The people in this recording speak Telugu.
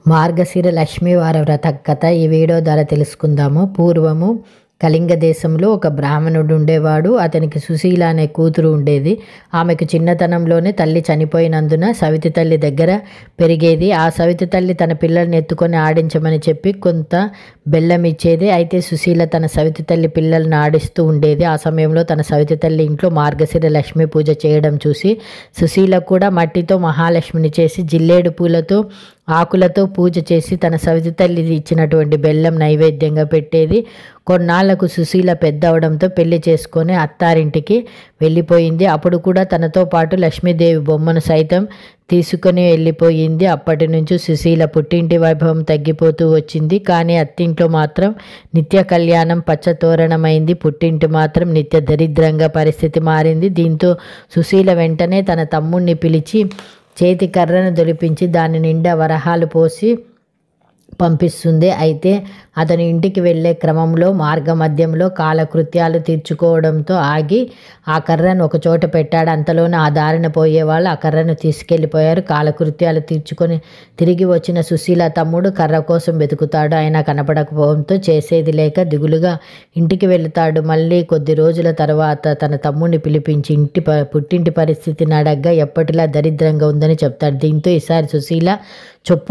మార్గశిర లక్ష్మీవార వ్రత కథ ఈ వీడియో ద్వారా తెలుసుకుందాము. పూర్వము కళింగ దేశంలో ఒక బ్రాహ్మణుడు ఉండేవాడు. అతనికి సుశీల అనే కూతురు ఉండేది. ఆమెకు చిన్నతనంలోనే తల్లి చనిపోయినందున సవితి తల్లి దగ్గర పెరిగేది. ఆ సవితి తల్లి తన పిల్లల్ని ఎత్తుకొని ఆడించమని చెప్పి కొంత బెల్లం ఇచ్చేది. అయితే సుశీల తన సవితి తల్లి పిల్లల్ని ఆడిస్తూ ఉండేది. ఆ సమయంలో తన సవితి తల్లి ఇంట్లో మార్గశిర లక్ష్మీ పూజ చేయడం చూసి సుశీల కూడా మట్టితో మహాలక్ష్మిని చేసి జిల్లేడు పూలతో ఆకులతో పూజ చేసి తన సవితి తల్లి ఇచ్చినటువంటి బెల్లం నైవేద్యంగా పెట్టేది. కొన్నాళ్లకు సుశీల పెద్ద అవడంతో పెళ్లి చేసుకొని అత్తారింటికి వెళ్ళిపోయింది. అప్పుడు కూడా తనతో పాటు లక్ష్మీదేవి బొమ్మను సైతం తీసుకొని వెళ్ళిపోయింది. అప్పటి నుంచి సుశీల పుట్టింటి వైభవం తగ్గిపోతూ వచ్చింది. కానీ అత్తింట్లో మాత్రం నిత్య కళ్యాణం పచ్చతోరణమైంది. పుట్టింటి మాత్రం నిత్య దరిద్రంగా పరిస్థితి మారింది. దీంతో సుశీల వెంటనే తన తమ్ముణ్ణి పిలిచి చేతి కర్రను దొలిపించి దాని నిండా వరహాలు పోసి పంపిస్తుంది. అయితే అతని ఇంటికి వెళ్ళే క్రమంలో మార్గమధ్యంలో కాలకృత్యాలు తీర్చుకోవడంతో ఆగి ఆ కర్రను ఒక చోట పెట్టాడు. అంతలోనే ఆ దారిన పోయేవాళ్ళు ఆ కర్రను తీసుకెళ్ళిపోయారు. కాలకృత్యాలు తీర్చుకొని తిరిగి వచ్చిన సుశీల తమ్ముడు కర్ర కోసం వెతుకుతాడు. అయినా కనపడకపోవడంతో చేసేది లేక దిగులుగా ఇంటికి వెళుతాడు. మళ్ళీ కొద్ది రోజుల తర్వాత తన తమ్ముడిని పిలిపించి పుట్టింటి పరిస్థితిని అడగ్గా ఎప్పటిలా దరిద్రంగా ఉందని చెప్తాడు. దీంతో ఈసారి సుశీల చొప్పు